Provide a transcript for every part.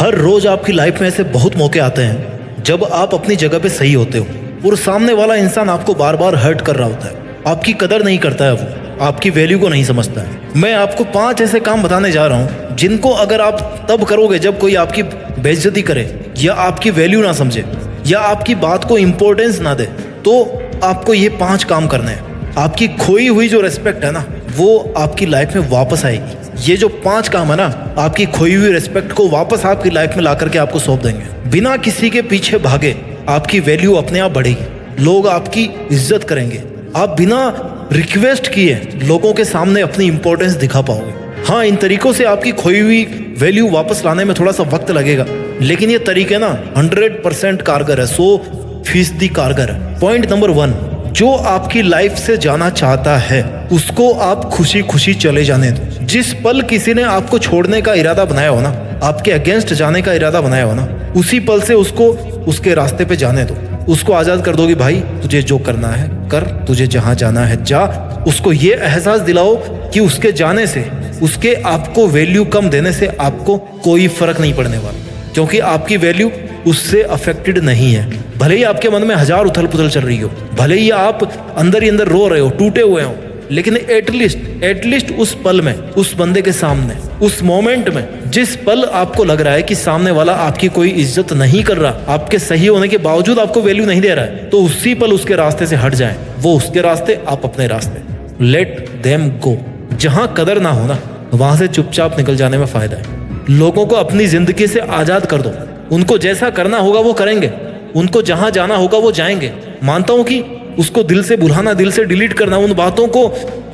हर रोज आपकी लाइफ में ऐसे बहुत मौके आते हैं जब आप अपनी जगह पे सही होते हो और सामने वाला इंसान आपको बार बार हर्ट कर रहा होता है, आपकी कदर नहीं करता है, वो आपकी वैल्यू को नहीं समझता है। मैं आपको 5 ऐसे काम बताने जा रहा हूँ जिनको अगर आप तब करोगे जब कोई आपकी बेइज्जती करे या आपकी वैल्यू ना समझे या आपकी बात को इम्पोर्टेंस ना दे, तो आपको ये 5 काम करने हैं। आपकी खोई हुई जो रिस्पेक्ट है ना, वो आपकी लाइफ में वापस आएगी। ये जो 5 काम है ना, आपकी खोई हुई रिस्पेक्ट को वापस आपकी लाइफ में ला करके आपको सौंप देंगे। बिना किसी के पीछे भागे आपकी वैल्यू अपने आप बढ़ेगी, लोग आपकी इज्जत करेंगे। आप बिना रिक्वेस्ट किए लोगों के सामने अपनी इंपॉर्टेंस दिखा पाओगे। हाँ, इन तरीकों से आपकी खोई हुई वैल्यू वापस लाने में थोड़ा सा वक्त लगेगा, लेकिन ये तरीके ना 100% कारगर है, 100% कारगर है। पॉइंट नंबर 1, जो आपकी लाइफ से जाना चाहता है उसको आप खुशी खुशी चले जाने दो। जिस पल किसी ने आपको छोड़ने का इरादा बनाया हो ना, आपके अगेंस्ट जाने का इरादा बनाया हो ना, उसी पल से उसको उसके रास्ते पे जाने दो। उसको आज़ाद कर दो कि भाई तुझे जो करना है कर, तुझे जहाँ जाना है जा। उसको ये एहसास दिलाओ कि उसके जाने से, उसके आपको वैल्यू कम देने से आपको कोई फर्क नहीं पड़ने वाला, क्योंकि आपकी वैल्यू उससे अफेक्टेड नहीं है। भले ही आपके मन में 1000 उथल पुथल चल रही हो, भले ही आप अंदर ही अंदर रो रहे हो, टूटे हुए हो, लेकिन एटलीस्ट उस पल में, उस बंदे के सामने, उस मोमेंट में, जिस पल आपको लग रहा है कि सामने वाला आपकी कोई इज्जत नहीं कर रहा, आपके सही होने के बावजूद आपको वैल्यू नहीं दे रहा है, तो उसी पल उसके रास्ते से हट जाएं। वो उसके रास्ते, आप अपने रास्ते। Let them go. जहां कदर ना हो ना, वहां से चुपचाप निकल जाने में फायदा है। लोगों को अपनी जिंदगी से आजाद कर दो। उनको जैसा करना होगा वो करेंगे, उनको जहां जाना होगा वो जाएंगे। मानता हूं कि उसको दिल से भुलाना, दिल से डिलीट करना, उन बातों को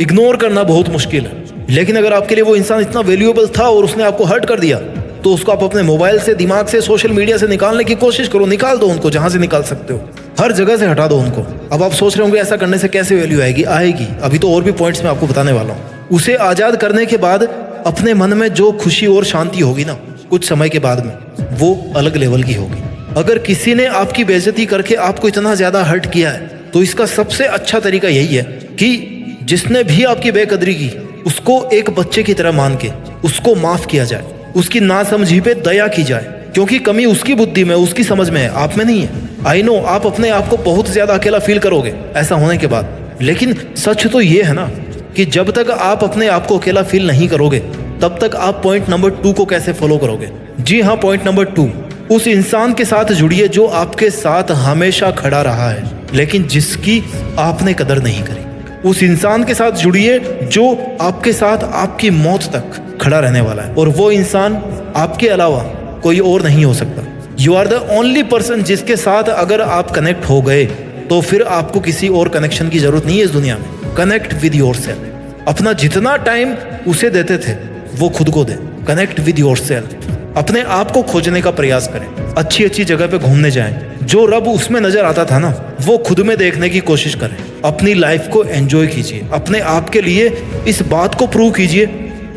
इग्नोर करना बहुत मुश्किल है, लेकिन अगर आपके लिए वो इंसान इतना वैल्यूएबल था और उसने आपको हर्ट कर दिया, तो उसको आप अपने मोबाइल से, दिमाग से, सोशल मीडिया से निकालने की कोशिश करो। निकाल दो उनको, जहां से निकाल सकते हो, हर जगह से हटा दो उनको। अब आप सोच रहे होंगे ऐसा करने से कैसे वैल्यू आएगी? आएगी। अभी तो और भी पॉइंट्स मैं आपको बताने वाला हूँ। उसे आजाद करने के बाद अपने मन में जो खुशी और शांति होगी ना, कुछ समय के बाद में, वो अलग लेवल की होगी। अगर किसी ने आपकी बेइज्जती करके आपको इतना ज्यादा हर्ट किया है, तो इसका सबसे अच्छा तरीका यही है कि जिसने भी आपकी बेकदरी की, उसको एक बच्चे की तरह मान के उसको माफ किया जाए, उसकी नासमझी पे दया की जाए, क्योंकि कमी उसकी बुद्धि में, उसकी समझ में है, आप में नहीं है। आई नो आप अपने आप को बहुत ज्यादा अकेला फील करोगे ऐसा होने के बाद, लेकिन सच तो ये है ना कि जब तक आप अपने आप को अकेला फील नहीं करोगे, तब तक आप पॉइंट नंबर 2 को कैसे फॉलो करोगे? जी हाँ, पॉइंट नंबर 2, उस इंसान के साथ जुड़िए जो आपके साथ हमेशा खड़ा रहा है, लेकिन जिसकी आपने कदर नहीं करी। उस इंसान के साथ जुड़िए जो आपके साथ आपकी मौत तक खड़ा रहने वाला है, और वो इंसान आपके अलावा कोई और नहीं हो सकता। You are the only person जिसके साथ अगर आप कनेक्ट हो गए, तो फिर आपको किसी और कनेक्शन की जरूरत नहीं है इस दुनिया में। Connect with yourself. अपना जितना टाइम उसे देते थे वो खुद को दे। Connect with yourself. अपने आप को खोजने का प्रयास करें, अच्छी अच्छी जगह पे घूमने जाएं। जो रब उसमें नजर आता था ना, वो खुद में देखने की कोशिश करें। अपनी लाइफ को एंजॉय कीजिए। अपने आप के लिए इस बात को प्रूव कीजिए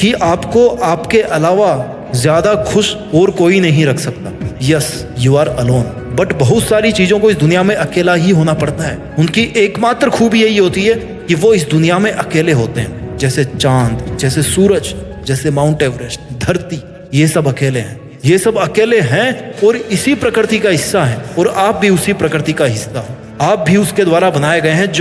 कि आपको आपके अलावा ज्यादा खुश और कोई नहीं रख सकता। Yes, you are alone, but बहुत सारी चीजों को इस दुनिया में अकेला ही होना पड़ता है। उनकी एकमात्र खूबी यही होती है कि वो इस दुनिया में अकेले होते हैं। जैसे चांद, जैसे सूरज, जैसे माउंट एवरेस्ट, धरती, ये सब अकेले हैं। ये सब अकेले हैं और इसी प्रकृति का हिस्सा है, और आप भी उसी प्रकृति का हिस्सा हो। आप भी उसके द्वारा बनाए गए हैं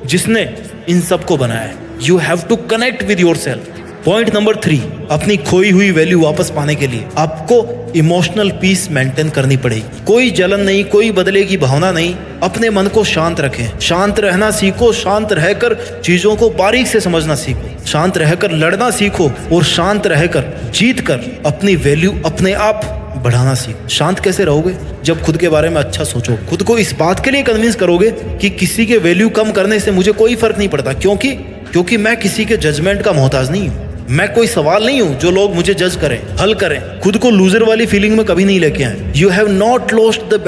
जिसने इन सब को बनाया है। You have to connect with yourself. Point number 3, अपनी खोई हुई वैल्यू वापस पाने के लिए आपको इमोशनल पीस मेंटेन करनी पड़ेगी। कोई जलन नहीं, कोई बदले की भावना नहीं। अपने मन को शांत रखें, शांत रहना सीखो, शांत रहकर चीजों को बारीक से समझना सीखो, शांत रहकर लड़ना सीखो, और शांत रहकर जीत कर अपनी वैल्यू अपने आप बढ़ाना सीखो। शांत कैसे रहोगे? जब खुद के बारे में अच्छा सोचो, खुद को इस बात के लिए कन्विंस करोगे कि किसी के वैल्यू कम करने से मुझे कोई फर्क नहीं पड़ता, क्योंकि मैं किसी के जजमेंट का मोहताज नहीं हूँ। मैं कोई सवाल नहीं हूं जो लोग मुझे जज करें, हल करें। खुद को लूजर वाली फीलिंग में कभी नहीं लेके आए। You have not lost the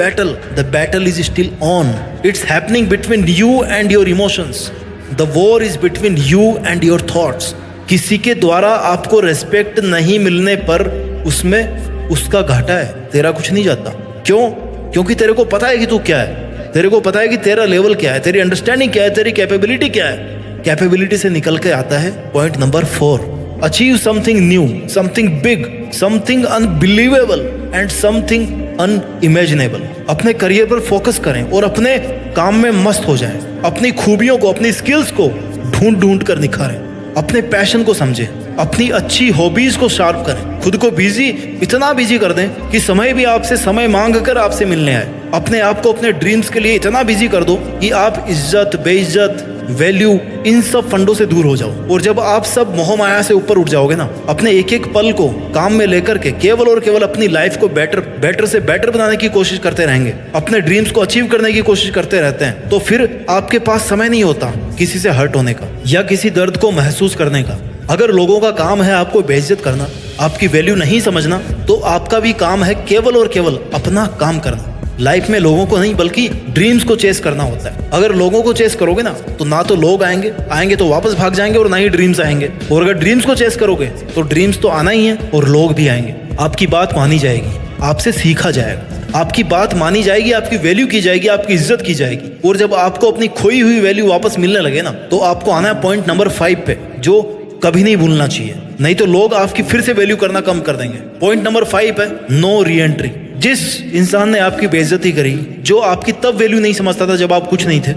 battle is still on. It's happening between you and your emotions. The war is between you and your thoughts. किसी के द्वारा आपको रेस्पेक्ट नहीं मिलने पर उसमें उसका घाटा है, तेरा कुछ नहीं जाता। क्यों? क्योंकि तेरे को पता है कि तू क्या है, तेरे को पता है कि तेरा लेवल क्या है, तेरी अंडरस्टैंडिंग क्या है, तेरी कैपेबिलिटी क्या है। कैपेबिलिटी से निकल के आता है point number 4, achieve something new, something big, something unbelievable and something unimaginable. अपने करियर पर फोकस करें और अपने काम में मस्त हो जाएं। अपनी खूबियों को, अपनी स्किल्स को ढूंढ ढूंढ कर निखारें। अपने पैशन को समझें, अपनी अच्छी हॉबीज को शार्प करें। खुद को बिजी, इतना बिजी कर दें कि समय भी आपसे समय मांग कर आपसे मिलने आए। अपने आप को अपने ड्रीम्स के लिए इतना बिजी कर दो कि आप इज्जत, बेइज्जत, वैल्यू, इन सब फंडों से दूर हो जाओ। और जब आप सब मोह माया से ऊपर उठ जाओगे ना, अपने एक एक पल को काम में लेकर के केवल और केवल अपनी लाइफ को बेटर से बेटर बनाने की कोशिश करते रहेंगे, अपने ड्रीम्स को अचीव करने की कोशिश करते रहते हैं, तो फिर आपके पास समय नहीं होता किसी से हर्ट होने का या किसी दर्द को महसूस करने का। अगर लोगों का काम है आपको बेइज्जत करना, आपकी वैल्यू नहीं समझना, तो आपका भी काम है केवल और केवल अपना काम करना। लाइफ में लोगों को नहीं बल्कि ड्रीम्स को चेस करना होता है। अगर लोगों को चेस करोगे ना, तो ना तो लोग आएंगे तो वापस भाग जाएंगे, और ना ही ड्रीम्स आएंगे। और अगर ड्रीम्स को चेस करोगे तो ड्रीम्स तो आना ही है और लोग भी आएंगे। आपकी बात मानी जाएगी, आपसे सीखा जाएगा, आपकी बात मानी जाएगी, आपकी वैल्यू की जाएगी, आपकी इज्जत की जाएगी। और जब आपको अपनी खोई हुई वैल्यू वापस मिलने लगे ना, तो आपको आना है पॉइंट नंबर 5 पे, जो कभी नहीं भूलना चाहिए, नहीं तो लोग आपकी फिर से वैल्यू करना कम कर देंगे। पॉइंट नंबर 5 है नो री एंट्री। जिस इंसान ने आपकी बेइज्जती करी, जो आपकी तब वैल्यू नहीं समझता था जब आप कुछ नहीं थे,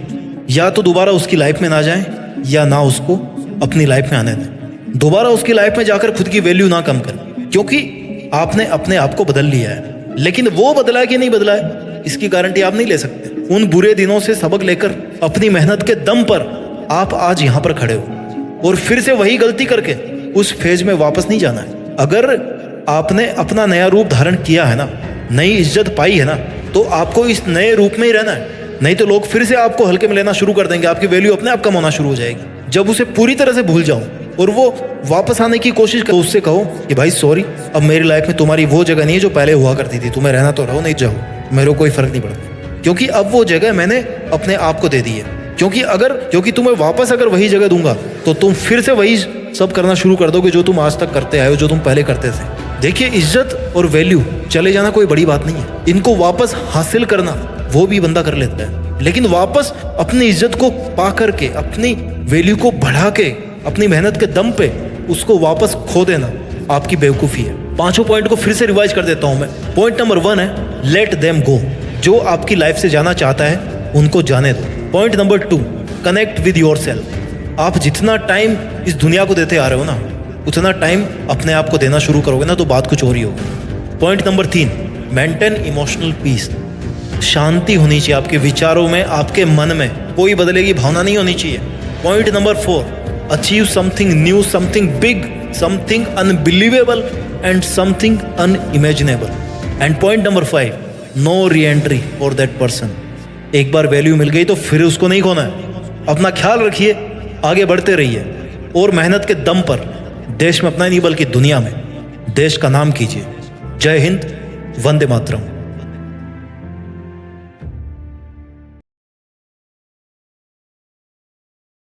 या तो दोबारा उसकी लाइफ में ना जाएं या ना उसको अपनी लाइफ में आने दें। दोबारा उसकी लाइफ में जाकर खुद की वैल्यू ना कम करें, क्योंकि आपने अपने आप को बदल लिया है। लेकिन वो बदला है कि नहीं बदला है, इसकी गारंटी आप नहीं ले सकते। उन बुरे दिनों से सबक लेकर अपनी मेहनत के दम पर आप आज यहाँ पर खड़े हो, और फिर से वही गलती करके उस फेज में वापस नहीं जाना है। अगर आपने अपना नया रूप धारण किया है ना, नई इज्जत पाई है ना, तो आपको इस नए रूप में ही रहना है। नहीं तो लोग फिर से आपको हल्के में लेना शुरू कर देंगे, आपकी वैल्यू अपने आप कम होना शुरू हो जाएगी। जब उसे पूरी तरह से भूल जाओ और वो वापस आने की कोशिश करो, उससे कहो कि भाई सॉरी, अब मेरी लाइफ में तुम्हारी वो जगह नहीं है जो पहले हुआ करती थी। तुम्हें रहना तो रहो, नहीं जाओ, मेरे को कोई फर्क नहीं पड़ता, क्योंकि अब वो जगह मैंने अपने आप को दे दी है। क्योंकि तुम्हें वापस अगर वही जगह दूंगा तो तुम फिर से वही सब करना शुरू कर दोगे जो तुम आज तक करते आए हो, जो तुम पहले करते थे। देखिए, इज्जत और वैल्यू चले जाना कोई बड़ी बात नहीं है। इनको वापस हासिल करना वो भी बंदा कर लेता है, लेकिन वापस अपनी इज्जत को पा करके, अपनी वैल्यू को बढ़ा के, अपनी मेहनत के दम पे उसको वापस खो देना आपकी बेवकूफ़ी है। 5 पॉइंट को फिर से रिवाइज कर देता हूं मैं। पॉइंट नंबर 1 है लेट देम गो। जो आपकी लाइफ से जाना चाहता है उनको जाने दो। Point number 2, connect with yourself. आप जितना टाइम इस दुनिया को देते आ रहे हो ना, उतना टाइम अपने आप को देना शुरू करोगे ना, तो बात कुछ और ही होगी। Point number 3, maintain emotional peace. शांति होनी चाहिए आपके विचारों में, आपके मन में कोई बदले की भावना नहीं होनी चाहिए। Point number 4, achieve something new, something big, something unbelievable and something unimaginable. And point number 5, no re entry for that person. एक बार वैल्यू मिल गई तो फिर उसको नहीं खोना है। अपना ख्याल रखिए, आगे बढ़ते रहिए, और मेहनत के दम पर देश में अपना नहीं बल्कि दुनिया में देश का नाम कीजिए। जय हिंद, वंदे मातरम।